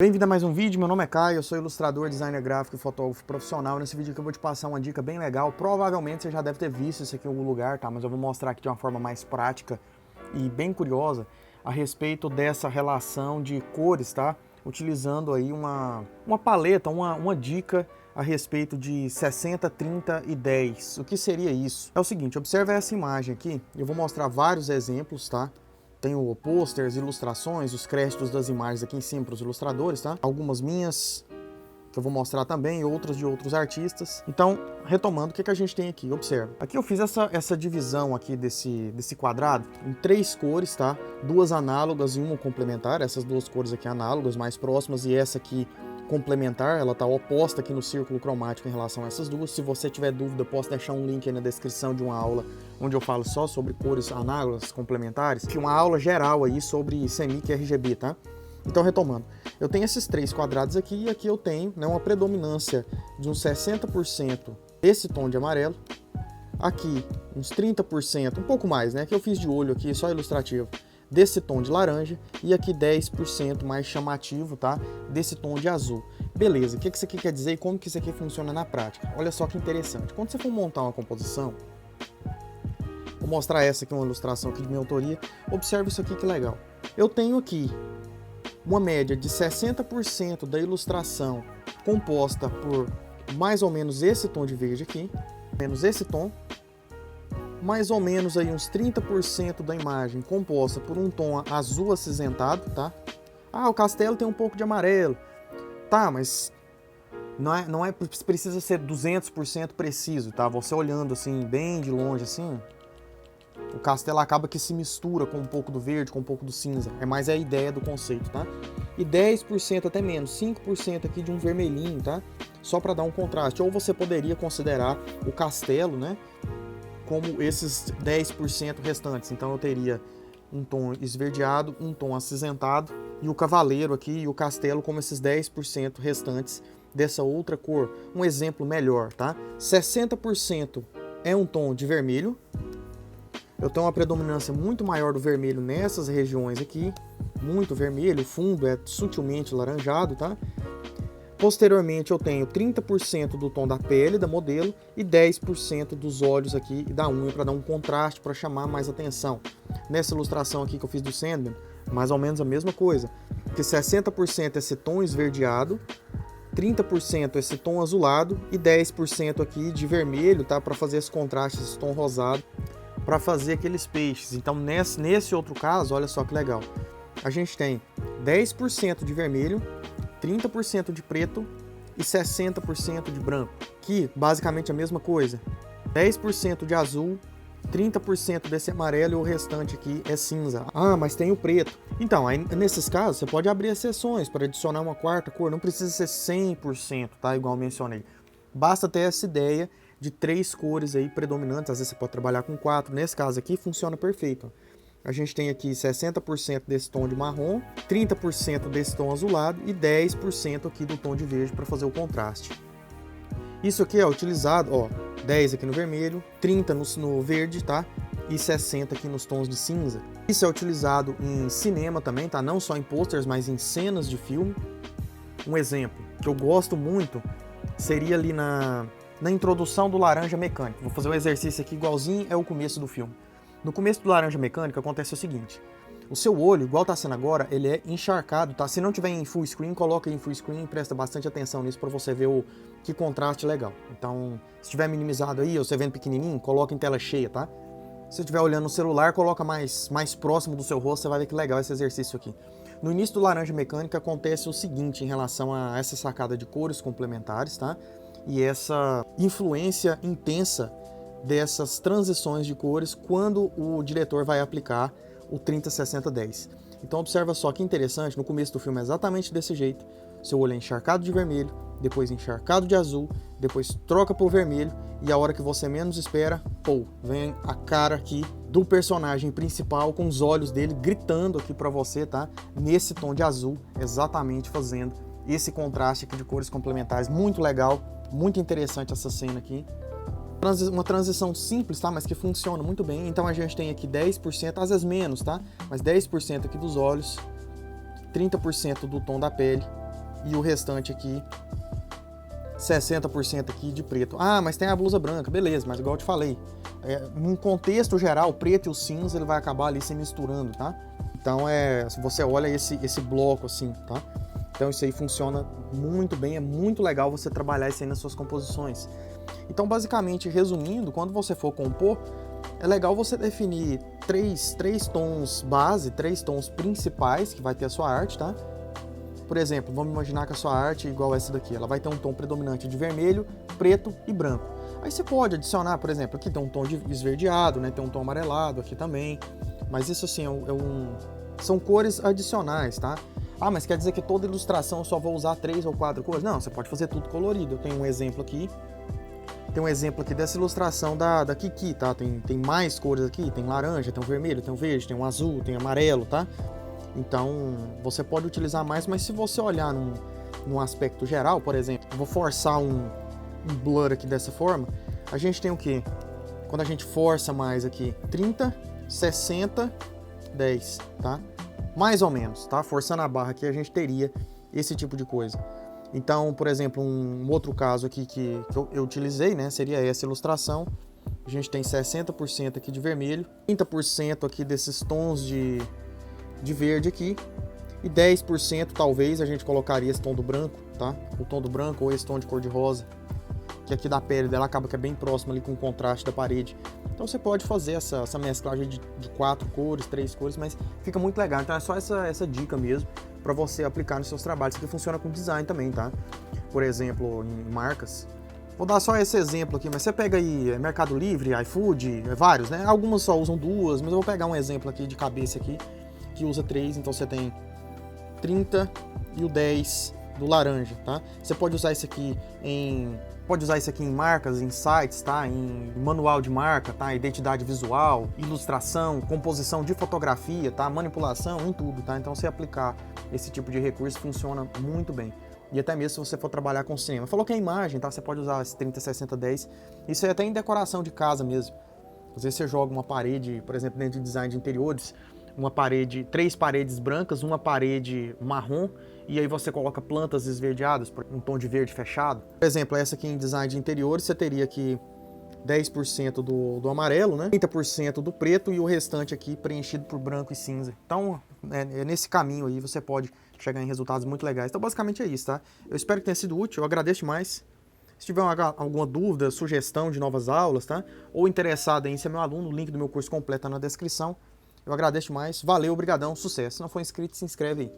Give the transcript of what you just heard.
Bem-vindo a mais um vídeo, meu nome é Caio, eu sou ilustrador, designer gráfico e fotógrafo profissional. Nesse vídeo aqui eu vou te passar uma dica bem legal. Provavelmente você já deve ter visto isso aqui em algum lugar, tá? Mas eu vou mostrar aqui de uma forma mais prática e bem curiosa a respeito dessa relação de cores, tá? Utilizando aí uma paleta, uma dica a respeito de 60, 30 e 10. O que seria isso? É o seguinte, observa essa imagem aqui, eu vou mostrar vários exemplos, tá? Tenho posters, ilustrações, os créditos das imagens aqui em cima para os ilustradores, tá? Algumas minhas, que eu vou mostrar também, e outras de outros artistas. Então, retomando, o que a gente tem aqui? Observa. Aqui eu fiz essa divisão aqui desse quadrado em 3 cores, tá? 2 análogas e uma complementar. Essas 2 cores aqui análogas, mais próximas, e essa aqui complementar, ela está oposta aqui no círculo cromático em relação a essas duas. Se você tiver dúvida, posso deixar um link aí na descrição de uma aula onde eu falo só sobre cores análogas complementares, que uma aula geral aí sobre CMYK e RGB, tá? Então, retomando, eu tenho esses 3 quadrados aqui e aqui eu tenho, né, uma predominância de uns 60% desse tom de amarelo, aqui uns 30%, um pouco mais, né, que eu fiz de olho aqui, só ilustrativo, desse tom de laranja e aqui 10% mais chamativo, tá? Desse tom de azul. Beleza, o que isso aqui quer dizer e como que isso aqui funciona na prática? Olha só que interessante. Quando você for montar uma composição, vou mostrar essa aqui, uma ilustração aqui de minha autoria. Observe isso aqui que legal. Eu tenho aqui uma média de 60% da ilustração composta por mais ou menos esse tom de verde aqui, menos esse tom, mais ou menos aí uns 30% da imagem composta por um tom azul acinzentado, tá? Ah, o castelo tem um pouco de amarelo. Tá, mas não é precisa ser 200% preciso, tá? Você olhando assim, bem de longe assim, o castelo acaba que se mistura com um pouco do verde, com um pouco do cinza. É mais a ideia do conceito, tá? E 10% até menos, 5% aqui de um vermelhinho, tá? Só para dar um contraste. Ou você poderia considerar o castelo, né, como esses 10% restantes. Então eu teria um tom esverdeado, um tom acinzentado e o cavaleiro aqui e o castelo como esses 10% restantes dessa outra cor. Um exemplo melhor, tá? 60% é um tom de vermelho. Eu tenho uma predominância muito maior do vermelho nessas regiões aqui, muito vermelho, o fundo é sutilmente laranjado, tá? Posteriormente eu tenho 30% do tom da pele da modelo e 10% dos olhos aqui e da unha para dar um contraste, para chamar mais atenção. Nessa ilustração aqui que eu fiz do Sandman, mais ou menos a mesma coisa, que 60% esse tom esverdeado, 30% esse tom azulado e 10% aqui de vermelho, tá? Para fazer esse contraste, esse tom rosado, para fazer aqueles peixes. Então nesse outro caso, olha só que legal, a gente tem 10% de vermelho, 30% de preto e 60% de branco, que basicamente é a mesma coisa. 10% de azul, 30% desse amarelo e o restante aqui é cinza. Ah, mas tem o preto. Então, aí, nesses casos, você pode abrir exceções para adicionar uma quarta cor. Não precisa ser 100%, tá? Igual eu mencionei. Basta ter essa ideia de 3 cores aí predominantes. Às vezes você pode trabalhar com 4. Nesse caso aqui, funciona perfeito. A gente tem aqui 60% desse tom de marrom, 30% desse tom azulado e 10% aqui do tom de verde para fazer o contraste. Isso aqui é utilizado, ó, 10 aqui no vermelho, 30 no verde, tá? E 60 aqui nos tons de cinza. Isso é utilizado em cinema também, tá? Não só em posters, mas em cenas de filme. Um exemplo que eu gosto muito seria ali na introdução do Laranja Mecânica. Vou fazer um exercício aqui igualzinho é o começo do filme. No começo do Laranja Mecânica acontece o seguinte, o seu olho, igual está sendo agora, ele é encharcado, tá? Se não tiver em full screen, coloca em full screen e presta bastante atenção nisso para você ver que contraste legal. Então, se tiver minimizado aí, ou você vendo pequenininho, coloca em tela cheia, tá? Se estiver olhando no celular, coloca mais próximo do seu rosto, você vai ver que legal esse exercício aqui. No início do Laranja Mecânica acontece o seguinte em relação a essa sacada de cores complementares, tá? E essa influência intensa dessas transições de cores quando o diretor vai aplicar o 30-60-10. Então observa só que interessante, no começo do filme é exatamente desse jeito. Seu olho é encharcado de vermelho, depois encharcado de azul, depois troca para o vermelho e a hora que você menos espera, pô, vem a cara aqui do personagem principal com os olhos dele gritando aqui para você, tá? Nesse tom de azul, exatamente fazendo esse contraste aqui de cores complementares. Muito legal, muito interessante essa cena aqui. Uma transição simples, tá? Mas que funciona muito bem. Então a gente tem aqui 10%, às vezes menos, tá? Mas 10% aqui dos olhos, 30% do tom da pele e o restante aqui 60% aqui de preto. Ah, mas tem a blusa branca, beleza, mas igual eu te falei, num contexto geral, o preto e o cinza ele vai acabar ali se misturando, tá? Então se você olha esse bloco assim, tá? Então isso aí funciona muito bem, é muito legal você trabalhar isso aí nas suas composições. Então basicamente, resumindo, quando você for compor, é legal você definir três tons base, 3 tons principais que vai ter a sua arte, tá? Por exemplo, vamos imaginar que a sua arte é igual essa daqui, ela vai ter um tom predominante de vermelho, preto e branco. Aí você pode adicionar, por exemplo, aqui tem um tom de esverdeado, né? Tem um tom amarelado aqui também, mas isso assim são cores adicionais, tá? Ah, mas quer dizer que toda ilustração eu só vou usar 3 ou 4 cores? Não, você pode fazer tudo colorido. Eu tenho um exemplo aqui. Tem um exemplo aqui dessa ilustração da Kiki, tá? Tem mais cores aqui, tem laranja, tem um vermelho, tem um verde, tem um azul, tem amarelo, tá? Então, você pode utilizar mais, mas se você olhar num aspecto geral, por exemplo, eu vou forçar um blur aqui dessa forma, a gente tem o quê? Quando a gente força mais aqui, 30, 60, 10, tá? Mais ou menos, tá? Forçando a barra aqui, a gente teria esse tipo de coisa. Então, por exemplo, um outro caso aqui que eu utilizei, né, seria essa ilustração. A gente tem 60% aqui de vermelho, 30% aqui desses tons de verde aqui, e 10% talvez a gente colocaria esse tom do branco, tá? O tom do branco ou esse tom de cor de rosa, que aqui da pele dela acaba que é bem próximo ali com o contraste da parede. Então você pode fazer essa mesclagem de 4 cores, 3 cores, mas fica muito legal. Então é só essa dica mesmo para você aplicar nos seus trabalhos. Isso aqui funciona com design também, tá? Por exemplo, em marcas. Vou dar só esse exemplo aqui, mas você pega aí Mercado Livre, iFood, vários, né? Algumas só usam 2, mas eu vou pegar um exemplo aqui de cabeça aqui, que usa 3, então você tem 30 e o 10 do laranja, tá? Você pode usar isso aqui em marcas, em sites, tá? Em manual de marca, tá? Identidade visual, ilustração, composição de fotografia, tá? Manipulação, em tudo, tá? Então você aplicar esse tipo de recurso funciona muito bem. E até mesmo se você for trabalhar com cinema. Falou que é imagem, tá? Você pode usar esse 30, 60, 10. Isso é até em decoração de casa mesmo. Às vezes você joga uma parede, por exemplo, dentro de design de interiores, 3 paredes brancas, uma parede marrom, e aí você coloca plantas esverdeadas, um tom de verde fechado. Por exemplo, essa aqui em design de interiores, você teria aqui 10% do amarelo, né? 30% do preto e o restante aqui preenchido por branco e cinza. Então, nesse caminho aí você pode chegar em resultados muito legais. Então, basicamente é isso, tá? Eu espero que tenha sido útil, eu agradeço demais. Se tiver alguma dúvida, sugestão de novas aulas, tá? Ou interessado em ser meu aluno, o link do meu curso completo tá na descrição. Eu agradeço demais. Valeu, obrigadão, sucesso. Se não for inscrito, se inscreve aí.